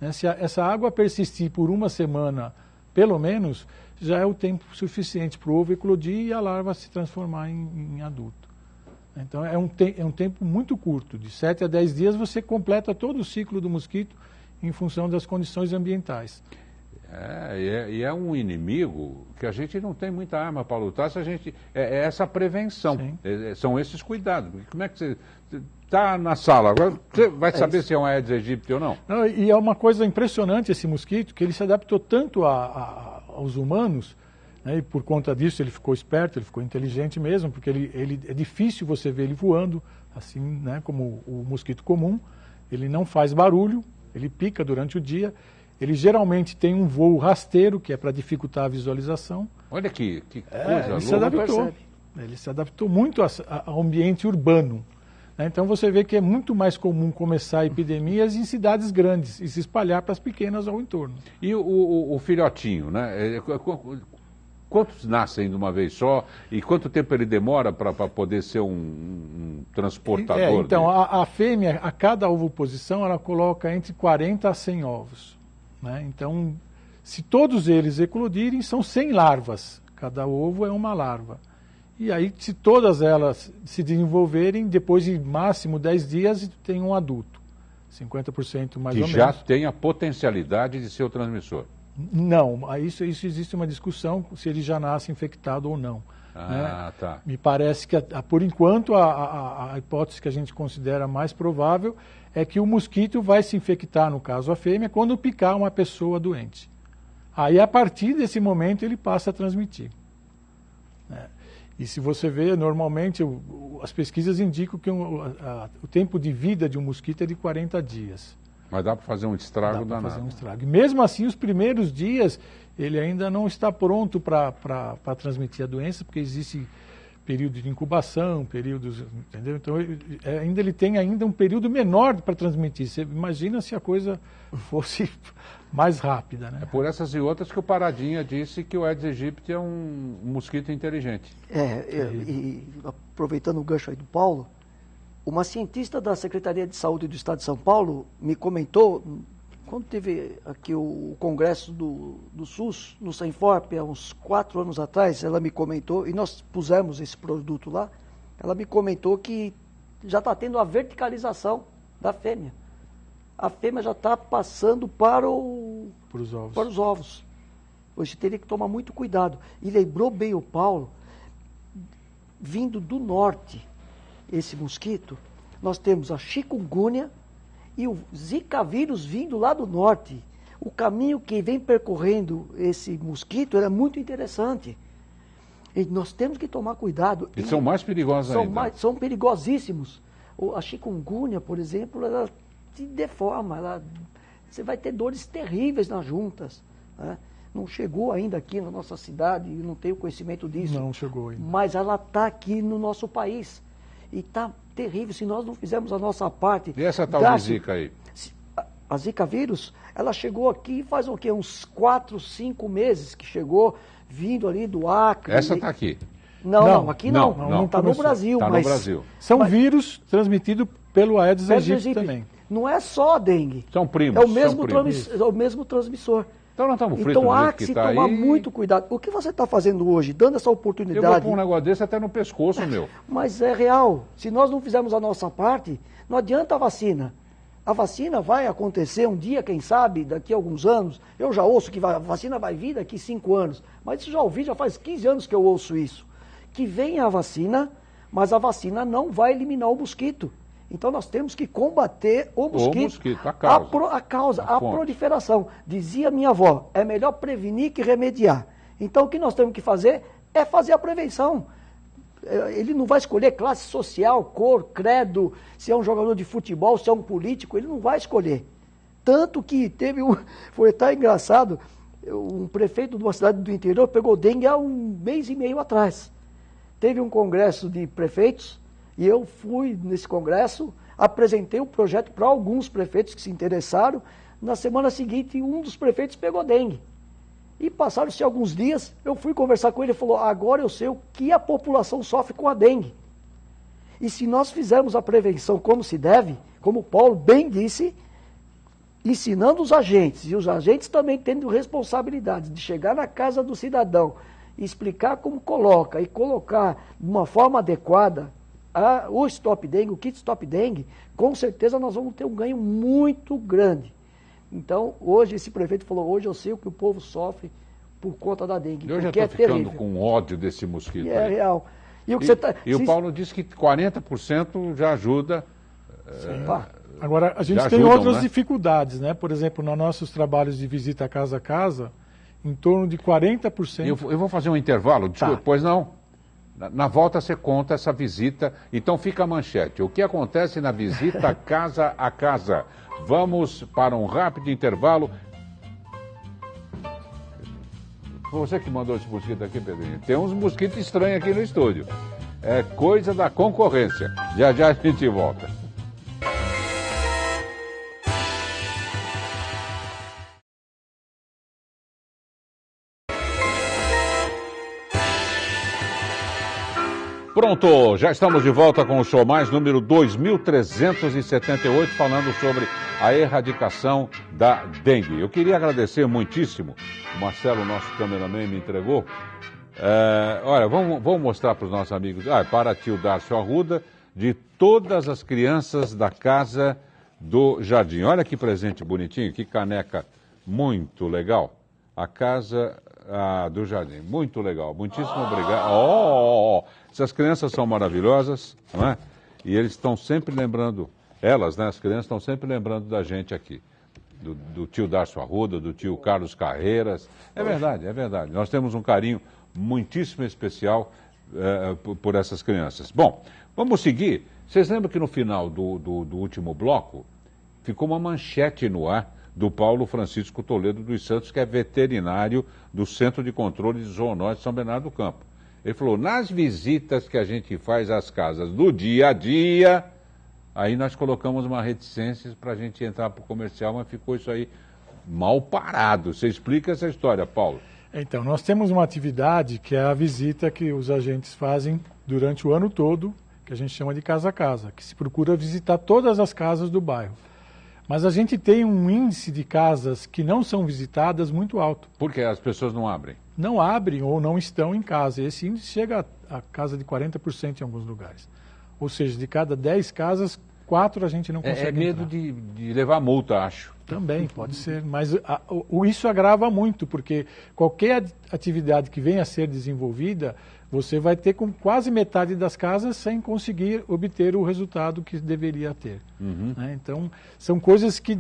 né? Se essa água persistir por uma semana, pelo menos, já é o tempo suficiente para o ovo eclodir e a larva se transformar em adulto. Então é um tempo muito curto, de 7 a 10 dias você completa todo o ciclo do mosquito em função das condições ambientais. E é um inimigo que a gente não tem muita arma para lutar, se a gente é essa prevenção, são esses cuidados. Como é que você está na sala, agora você vai saber se é um Aedes aegypti ou não? Não, e é uma coisa impressionante esse mosquito, que ele se adaptou tanto aos humanos, né, e por conta disso ele ficou esperto, ele ficou inteligente mesmo, porque ele é difícil você ver ele voando, assim, né, como o mosquito comum. Ele não faz barulho, ele pica durante o dia. Ele geralmente tem um voo rasteiro, que é para dificultar a visualização. Olha que coisa ele se adaptou. Ele se adaptou muito ao ambiente urbano. Né? Então você vê que é muito mais comum começar epidemias em cidades grandes e se espalhar para as pequenas ao entorno. E o filhotinho, né? Quantos nascem de uma vez só e quanto tempo ele demora para poder ser um transportador? Então, a fêmea, a cada ovoposição, ela coloca entre 40 a 100 ovos. Né? Então, se todos eles eclodirem, são 100 larvas. Cada ovo é uma larva. E aí, se todas elas se desenvolverem, depois de máximo 10 dias, tem um adulto. 50% mais ou menos. Que já tem a potencialidade de ser o transmissor. Não, isso existe uma discussão se ele já nasce infectado ou não. Né? Tá. Me parece que, por enquanto, a hipótese que a gente considera mais provável é que o mosquito vai se infectar, no caso a fêmea, quando picar uma pessoa doente. Aí, a partir desse momento, ele passa a transmitir. E se você vê, normalmente, as pesquisas indicam que o tempo de vida de um mosquito é de 40 dias. Mas dá para fazer um estrago danado. Fazer um estrago. E mesmo assim, os primeiros dias, ele ainda não está pronto para transmitir a doença, porque existe período de incubação, períodos, entendeu? Então, ele tem ainda um período menor para transmitir. Você imagina se a coisa fosse mais rápida, né? É por essas e outras que o Paradinha disse que o Aedes aegypti é um mosquito inteligente. E aproveitando o gancho aí do Paulo, uma cientista da Secretaria de Saúde do Estado de São Paulo me comentou, quando teve aqui o congresso do SUS, no Senforp, há uns 4 anos atrás, ela me comentou, e nós pusemos esse produto lá, ela me comentou que já está tendo a verticalização da fêmea. A fêmea já está passando para os ovos. Hoje teria que tomar muito cuidado. E lembrou bem o Paulo, vindo do norte, esse mosquito, nós temos a chikungunya e o Zika vírus vindo lá do norte. O caminho que vem percorrendo esse mosquito era muito interessante. E nós temos que tomar cuidado. E são mais perigosos ainda. São perigosíssimos. A chikungunya, por exemplo, ela te deforma. Você vai ter dores terríveis nas juntas. Né? Não chegou ainda aqui na nossa cidade, eu não tenho conhecimento disso. Não chegou ainda. Mas ela está aqui no nosso país. E está terrível, se nós não fizermos a nossa parte. E essa tal de Zika aí? A Zika vírus, ela chegou aqui faz o quê? Uns 4, 5 meses que chegou, vindo ali do Acre. Essa está aqui? Não, aqui não. Não está no Brasil. Está no Brasil. São vírus transmitidos pelo Aedes aegypti também. Não é só a dengue. São primos. É o mesmo transmissor. Então nós estamos fritos Então há que se tomar muito cuidado. O que você está fazendo hoje, dando essa oportunidade... Eu vou pôr um negócio desse até no pescoço, meu. Mas é real. Se nós não fizermos a nossa parte, não adianta a vacina. A vacina vai acontecer um dia, quem sabe, daqui a alguns anos. Eu já ouço que a vacina vai vir daqui 5 anos. Mas isso já ouvi, já faz 15 anos que eu ouço isso. Que venha a vacina, mas a vacina não vai eliminar o mosquito. Então nós temos que combater o mosquito, a causa, a proliferação. Dizia minha avó, é melhor prevenir que remediar. Então o que nós temos que fazer é fazer a prevenção. Ele não vai escolher classe social, cor, credo, se é um jogador de futebol, se é um político, ele não vai escolher. Tanto que foi até engraçado, um prefeito de uma cidade do interior pegou dengue há 1 mês e meio atrás. Teve um congresso de prefeitos, e eu fui nesse congresso, apresentei o projeto para alguns prefeitos que se interessaram. Na semana seguinte, um dos prefeitos pegou dengue. E passaram-se alguns dias, eu fui conversar com ele e falou, agora eu sei o que a população sofre com a dengue. E se nós fizermos a prevenção como se deve, como o Paulo bem disse, ensinando os agentes, e os agentes também tendo responsabilidade de chegar na casa do cidadão, explicar como coloca e colocar de uma forma adequada, o Stop Dengue, o kit Stop Dengue, com certeza nós vamos ter um ganho muito grande. Então, hoje, esse prefeito falou, hoje eu sei o que o povo sofre por conta da dengue, Eu já porque estou ficando com ódio desse mosquito. É aí. real. E o Paulo disse que 40% já ajuda. Agora, a gente Já tem ajudam, outras né? dificuldades, né? Por exemplo, nos nossos trabalhos de visita casa a casa, em torno de 40%. Eu vou fazer um intervalo, desculpa, Tá. pois não. Na volta você conta essa visita, então fica a manchete. O que acontece na visita casa a casa? Vamos para um rápido intervalo. Foi você que mandou esse mosquito aqui, Pedrinho? Tem uns mosquitos estranhos aqui no estúdio. É coisa da concorrência. Já já a gente volta. Pronto, já estamos de volta com o Show Mais, número 2378, falando sobre a erradicação da dengue. Eu queria agradecer muitíssimo, o Marcelo, nosso cameraman, me entregou. Olha, vamos mostrar para os nossos amigos, para tio Darcio Arruda, de todas as crianças da Casa do Jardim. Olha que presente bonitinho, que caneca muito legal. A Casa do Jardim, muito legal, muitíssimo obrigado. Essas crianças são maravilhosas, não é? E eles estão sempre lembrando, elas, né, as crianças estão sempre lembrando da gente aqui. Do tio Darcio Arruda, do tio Carlos Carreiras. É verdade, é verdade. Nós temos um carinho muitíssimo especial por essas crianças. Bom, vamos seguir. Vocês lembram que no final do último bloco ficou uma manchete no ar do Paulo Francisco Toledo dos Santos, que é veterinário do Centro de Controle de Zoonose de São Bernardo do Campo. Ele falou, nas visitas que a gente faz às casas do dia a dia, aí nós colocamos uma reticência para a gente entrar para o comercial, mas ficou isso aí mal parado. Você explica essa história, Paulo? Então, nós temos uma atividade que é a visita que os agentes fazem durante o ano todo, que a gente chama de casa a casa, que se procura visitar todas as casas do bairro. Mas a gente tem um índice de casas que não são visitadas muito alto. Porque as pessoas não abrem. Não abrem ou não estão em casa. Esse índice chega a casa de 40% em alguns lugares. Ou seja, de cada 10 casas, 4 a gente não consegue É medo de levar multa, acho. Também, pode ser. Mas isso agrava muito, porque qualquer atividade que venha a ser desenvolvida, você vai ter com quase metade das casas sem conseguir obter o resultado que deveria ter. Né? Então, são coisas que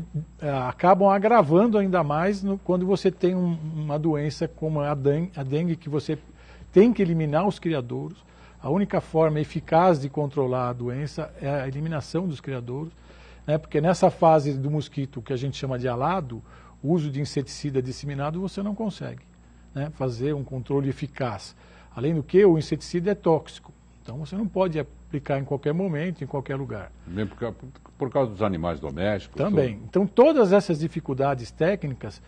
acabam agravando ainda mais quando você tem uma doença como a dengue, que você tem que eliminar os criadouros. A única forma eficaz de controlar a doença é a eliminação dos criadouros, né? Porque nessa fase do mosquito, que a gente chama de alado, o uso de inseticida disseminado você não consegue, né, fazer um controle eficaz. Além do que, o inseticida é tóxico, então você não pode aplicar em qualquer momento, em qualquer lugar. Mesmo por causa dos animais domésticos? Também. Tudo. Então, todas essas dificuldades técnicas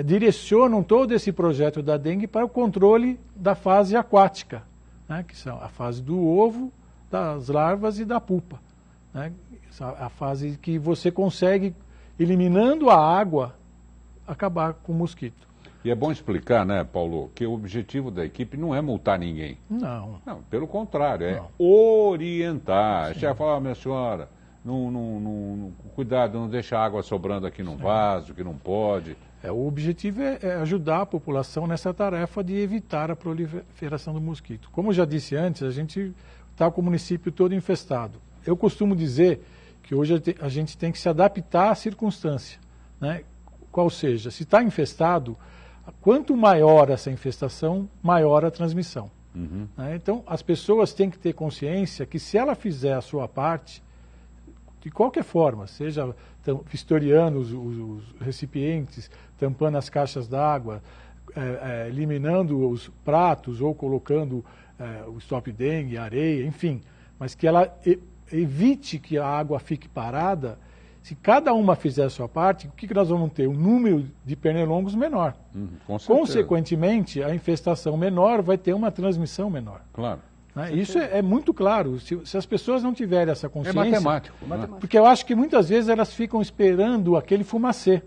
direcionam todo esse projeto da dengue para o controle da fase aquática, né, que são a fase do ovo, das larvas e da pupa. Né, a fase que você consegue, eliminando a água, acabar com o mosquito. E é bom explicar, né, Paulo, que o objetivo da equipe não é multar ninguém. Não. Não, pelo contrário, é orientar. Chega falar, minha senhora, cuidado, não deixa água sobrando aqui num vaso, que não pode. O objetivo é ajudar a população nessa tarefa de evitar a proliferação do mosquito. Como eu já disse antes, a gente está com o município todo infestado. Eu costumo dizer que hoje a gente tem que se adaptar à circunstância, né? Qual seja, se está infestado, quanto maior essa infestação, maior a transmissão. Né? Então, as pessoas têm que ter consciência que se ela fizer a sua parte, de qualquer forma, seja vistoriando os recipientes, tampando as caixas d'água, eliminando os pratos ou colocando o stop dengue, areia, enfim, mas que ela evite que a água fique parada. Se cada uma fizer a sua parte, o que nós vamos ter? Um número de pernilongos menor. Com certeza. Consequentemente, a infestação menor vai ter uma transmissão menor. Claro. Né? Isso é muito claro. Se as pessoas não tiverem essa consciência... É matemático. Né? Porque eu acho que muitas vezes elas ficam esperando aquele fumacê,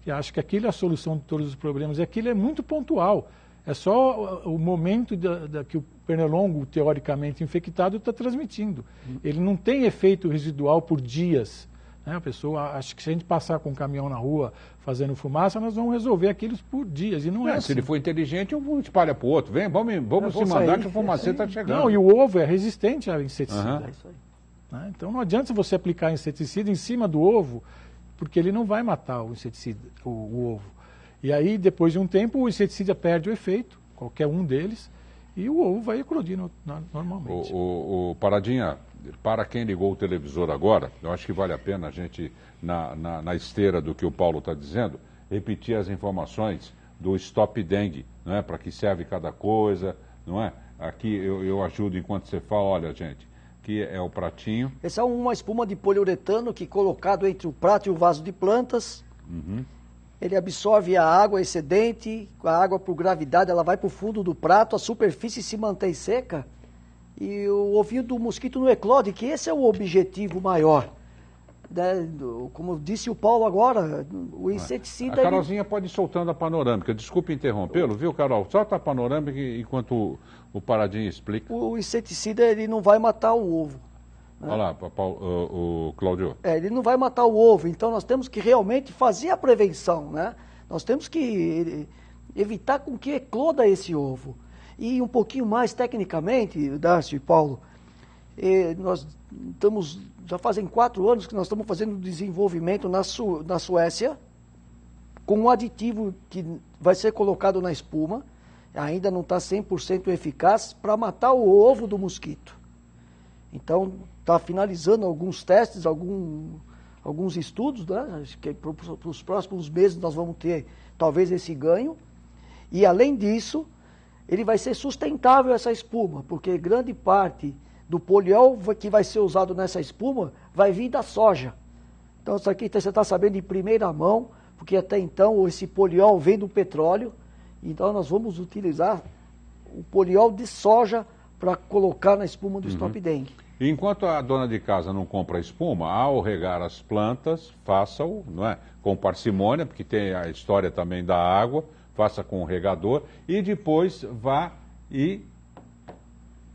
que acham que aquilo é a solução de todos os problemas, e aquilo é muito pontual. É só o momento que o pernilongo, teoricamente infectado, está transmitindo. Ele não tem efeito residual por dias. Né? A pessoa acha que se a gente passar com um caminhão na rua fazendo fumaça, nós vamos resolver aquilo por dias. E não é assim. Se ele for inteligente, um espalha para o outro. Vem, vamos se mandar que a fumaça está chegando. Não, e o ovo é resistente a inseticida. É isso aí. Né? Então não adianta você aplicar inseticida em cima do ovo, porque ele não vai matar o inseticida, o ovo. E aí, depois de um tempo, o inseticida perde o efeito, qualquer um deles, e o ovo vai eclodir normalmente. O Paradinha, para quem ligou o televisor agora, eu acho que vale a pena a gente, na esteira do que o Paulo está dizendo, repetir as informações do Stop Dengue, não é? Para que serve cada coisa, não é? Aqui eu ajudo enquanto você fala, olha, gente, aqui é o pratinho. Essa é uma espuma de poliuretano que, colocado entre o prato e o vaso de plantas, ele absorve a água excedente, a água por gravidade, ela vai para o fundo do prato, a superfície se mantém seca e o ovinho do mosquito não eclode, que esse é o objetivo maior. Né? Como disse o Paulo agora, o inseticida... A Carolzinha pode ir soltando a panorâmica, desculpe interrompê-lo, viu, Carol? Solta a panorâmica enquanto o Paradinha explica. O inseticida, ele não vai matar o ovo. Olha lá, o Cláudio. Ele não vai matar o ovo, então nós temos que realmente fazer a prevenção, né? Nós temos que evitar com que ecloda esse ovo. E um pouquinho mais tecnicamente, Darcio e Paulo, nós estamos, já fazem 4 anos que nós estamos fazendo desenvolvimento na Suécia, com um aditivo que vai ser colocado na espuma, ainda não está 100% eficaz, para matar o ovo do mosquito. Então, está finalizando alguns testes, alguns estudos, né? Acho que para os próximos meses nós vamos ter talvez esse ganho. E além disso, ele vai ser sustentável essa espuma, porque grande parte do poliol que vai ser usado nessa espuma vai vir da soja. Então isso aqui você está sabendo de primeira mão, porque até então esse poliol vem do petróleo. Então nós vamos utilizar o poliol de soja para colocar na espuma do Stop Dengue. Enquanto a dona de casa não compra espuma, ao regar as plantas, faça-o, não é? Com parcimônia, porque tem a história também da água, faça com o regador e depois vá e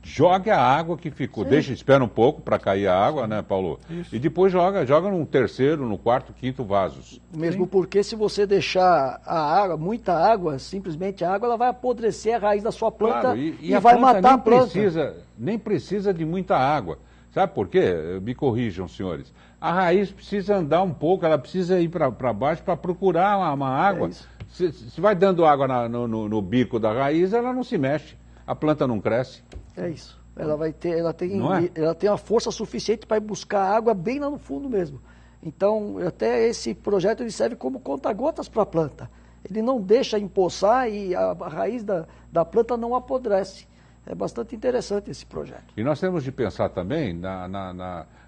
jogue a água que ficou. Espera um pouco para cair a água, né, Paulo? Isso. E depois joga no terceiro, no quarto, quinto vasos. Mesmo porque se você deixar a água, muita água, simplesmente a água, ela vai apodrecer a raiz da sua planta, claro, e vai matar a planta. Nem precisa de muita água. Sabe por quê? Me corrijam, senhores. A raiz precisa andar um pouco, ela precisa ir para baixo para procurar uma água. Se vai dando água no bico da raiz, ela não se mexe. A planta não cresce. É isso. Ela tem a força suficiente para ir buscar água bem lá no fundo mesmo. Então, até esse projeto ele serve como conta-gotas para a planta. Ele não deixa empoçar e a raiz da planta não apodrece. É bastante interessante esse projeto. E nós temos de pensar também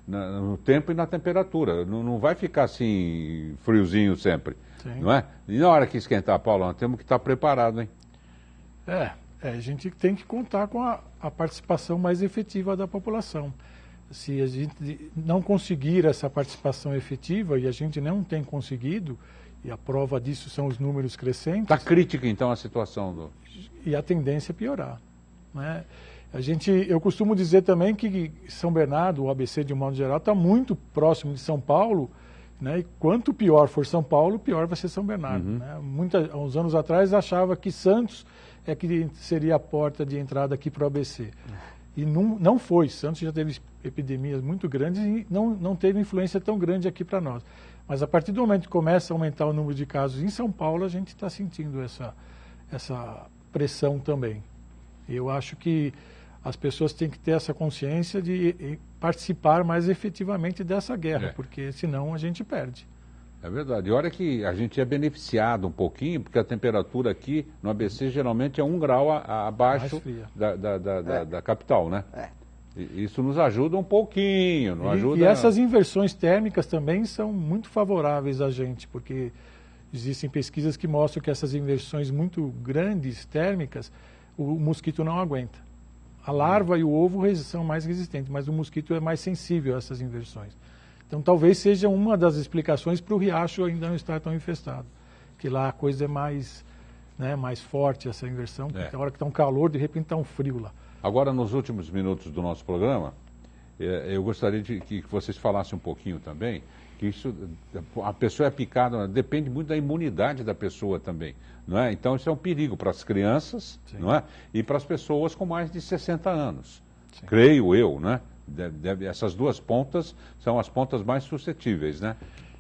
no tempo e na temperatura. Não vai ficar assim friozinho sempre, não é? E na hora que esquentar, Paulo, nós temos que estar preparado, hein? A gente tem que contar com a participação mais efetiva da população. Se a gente não conseguir essa participação efetiva, e a gente não tem conseguido, e a prova disso são os números crescentes... Está crítica, então, a situação E a tendência é piorar. Né? Eu costumo dizer também que São Bernardo, o ABC de um modo geral, está muito próximo de São Paulo, né? E quanto pior for São Paulo, pior vai ser São Bernardo. Né? Há uns anos atrás achava que Santos é que seria a porta de entrada aqui para o ABC. E não foi. Santos já teve epidemias muito grandes e não teve influência tão grande aqui para nós. Mas a partir do momento que começa a aumentar o número de casos em São Paulo, a gente está sentindo essa pressão também. Eu acho que as pessoas têm que ter essa consciência de participar mais efetivamente dessa guerra, porque senão a gente perde. É verdade. E olha que a gente é beneficiado um pouquinho, porque a temperatura aqui no ABC geralmente é 1 grau abaixo da capital, né? E isso nos ajuda um pouquinho. E essas inversões térmicas também são muito favoráveis a gente, porque existem pesquisas que mostram que essas inversões muito grandes térmicas, o mosquito não aguenta. A larva e o ovo são mais resistentes, mas o mosquito é mais sensível a essas inversões. Então talvez seja uma das explicações para o riacho ainda não estar tão infestado, que lá a coisa é né, mais forte essa inversão, porque a hora que está um calor, de repente está um frio lá. Agora, nos últimos minutos do nosso programa, eu gostaria de que vocês falassem um pouquinho também, que isso, a pessoa é picada, depende muito da imunidade da pessoa também, não é? Então isso é um perigo para as crianças, não é? E para as pessoas com mais de 60 anos, creio eu, né? Essas duas pontas são as pontas mais suscetíveis, né?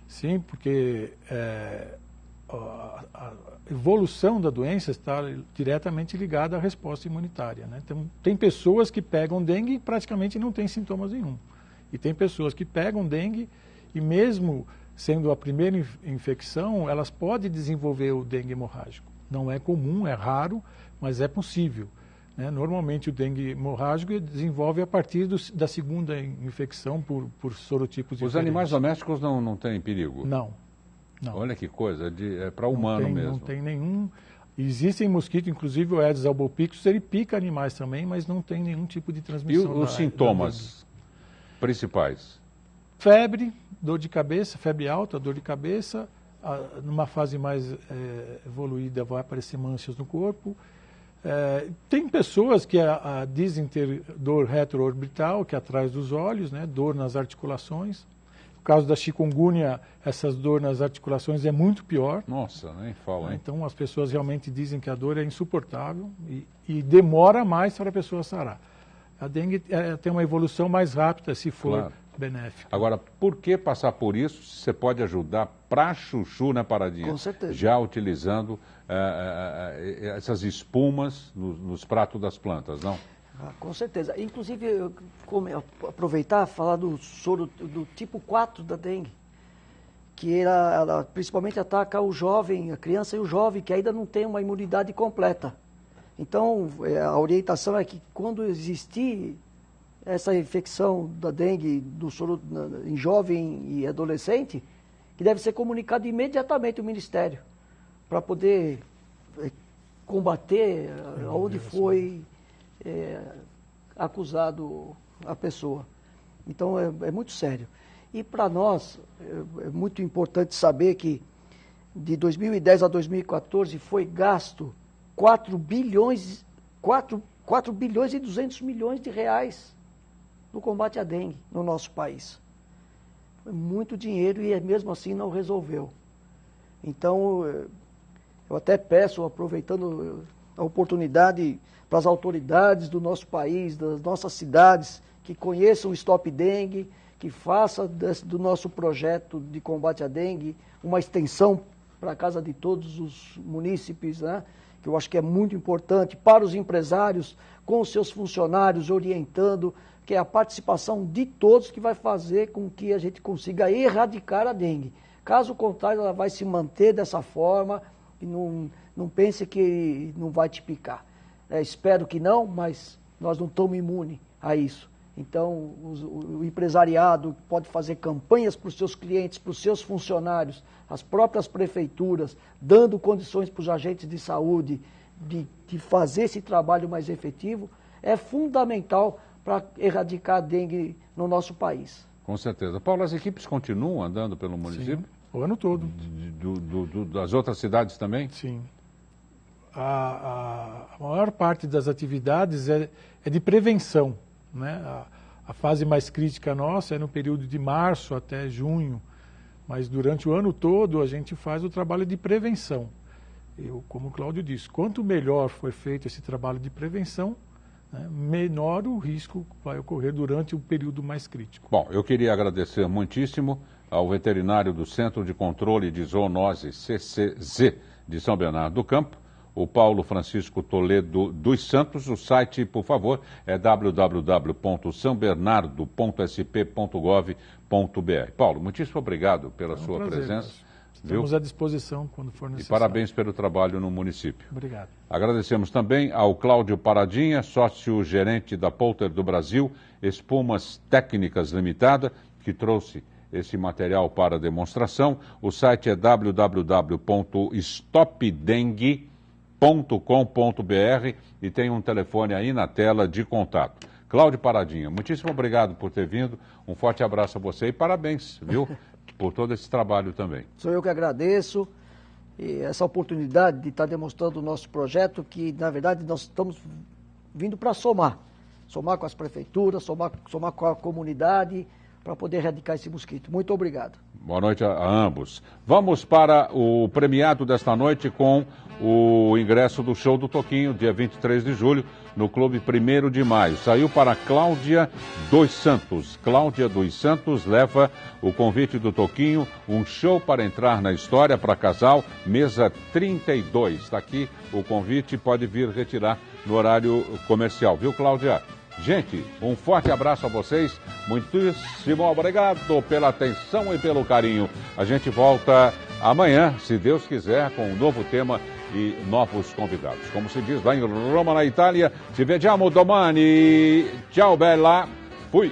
Sim, porque a evolução da doença está diretamente ligada à resposta imunitária, né? Então, tem pessoas que pegam dengue e praticamente não têm sintomas nenhum. E tem pessoas que pegam dengue e mesmo sendo a primeira infecção, elas podem desenvolver o dengue hemorrágico. Não é comum, é raro, mas é possível, né? Normalmente o dengue hemorrágico desenvolve a partir da segunda infecção por sorotipos diferentes. Os animais domésticos não têm perigo? Não. Olha que coisa, é para humano mesmo. Não tem nenhum. Existem mosquitos, inclusive o Aedes albopictus, ele pica animais também, mas não tem nenhum tipo de transmissão. E os sintomas principais? Febre, dor de cabeça, febre alta, dor de cabeça. Numa fase mais evoluída vai aparecer manchas no corpo. Tem pessoas que dizem ter dor retroorbital, que é atrás dos olhos, né? Dor nas articulações. No caso da chikungunya, essas dores nas articulações é muito pior. Nossa, nem fala, hein? Então as pessoas realmente dizem que a dor é insuportável e demora mais para a pessoa sarar. A dengue tem uma evolução mais rápida se for benéfica. Agora, por que passar por isso se você pode ajudar para chuchu, né, Paradinha? Com certeza. Já utilizando essas espumas nos pratos das plantas, não? Com certeza. Inclusive, aproveitar e falar do soro do tipo 4 da dengue, que ela principalmente ataca o jovem, a criança e o jovem, que ainda não tem uma imunidade completa. Então, a orientação é que quando existir essa infecção da dengue do soro em jovem e adolescente, que deve ser comunicado imediatamente ao Ministério, para poder combater onde foi acusado a pessoa. Então é muito sério. E para nós é muito importante saber que de 2010 a 2014 foi gasto 4 bilhões e 200 milhões de reais no combate à dengue no nosso país. Foi muito dinheiro e mesmo assim não resolveu. Então eu até peço, aproveitando a oportunidade, para as autoridades do nosso país, das nossas cidades, que conheçam o Stop Dengue, que faça do nosso projeto de combate à dengue uma extensão para a casa de todos os munícipes, né? Que eu acho que é muito importante, para os empresários, com os seus funcionários, orientando, que é a participação de todos que vai fazer com que a gente consiga erradicar a dengue. Caso contrário, ela vai se manter dessa forma e não pense que não vai te picar. Espero que não, mas nós não estamos imunes a isso. Então, o empresariado pode fazer campanhas para os seus clientes, para os seus funcionários, as próprias prefeituras, dando condições para os agentes de saúde de fazer esse trabalho mais efetivo, é fundamental para erradicar a dengue no nosso país. Com certeza. Paulo, as equipes continuam andando pelo município? Sim, o ano todo. Das outras cidades também? Sim. A maior parte das atividades é de prevenção, né? A fase mais crítica nossa é no período de março até junho, mas durante o ano todo a gente faz o trabalho de prevenção. Como o Cláudio disse, quanto melhor for feito esse trabalho de prevenção, né, menor o risco vai ocorrer durante o período mais crítico. Bom, eu queria agradecer muitíssimo ao veterinário do Centro de Controle de Zoonose, CCZ, de São Bernardo do Campo, o Paulo Francisco Toledo dos Santos. O site, por favor, é www.sambernardo.sp.gov.br. Paulo, muitíssimo obrigado pela sua presença. Estamos à disposição quando for necessário. E parabéns pelo trabalho no município. Obrigado. Agradecemos também ao Cláudio Paradinha, sócio-gerente da Polter do Brasil, Espumas Técnicas Limitada, que trouxe esse material para demonstração. O site é www.stopdengue.com.br e tem um telefone aí na tela de contato. Cláudio Paradinha, muitíssimo obrigado por ter vindo. Um forte abraço a você e parabéns, viu, por todo esse trabalho também. Sou eu que agradeço. essa oportunidade de estar demonstrando o nosso projeto, que na verdade nós estamos vindo para somar com as prefeituras, somar com a comunidade, para poder erradicar esse mosquito. Muito obrigado. Boa noite a ambos. Vamos para o premiado desta noite com o ingresso do show do Toquinho, dia 23 de julho, no Clube 1º de Maio. Saiu para Cláudia dos Santos. Cláudia dos Santos leva o convite do Toquinho, um show para entrar na história para casal, mesa 32. Está aqui o convite, pode vir retirar no horário comercial, viu, Cláudia? Gente, um forte abraço a vocês, muitíssimo obrigado pela atenção e pelo carinho. A gente volta amanhã, se Deus quiser, com um novo tema e novos convidados. Como se diz lá em Roma, na Itália, ci vediamo domani. Ciao, bella. Fui.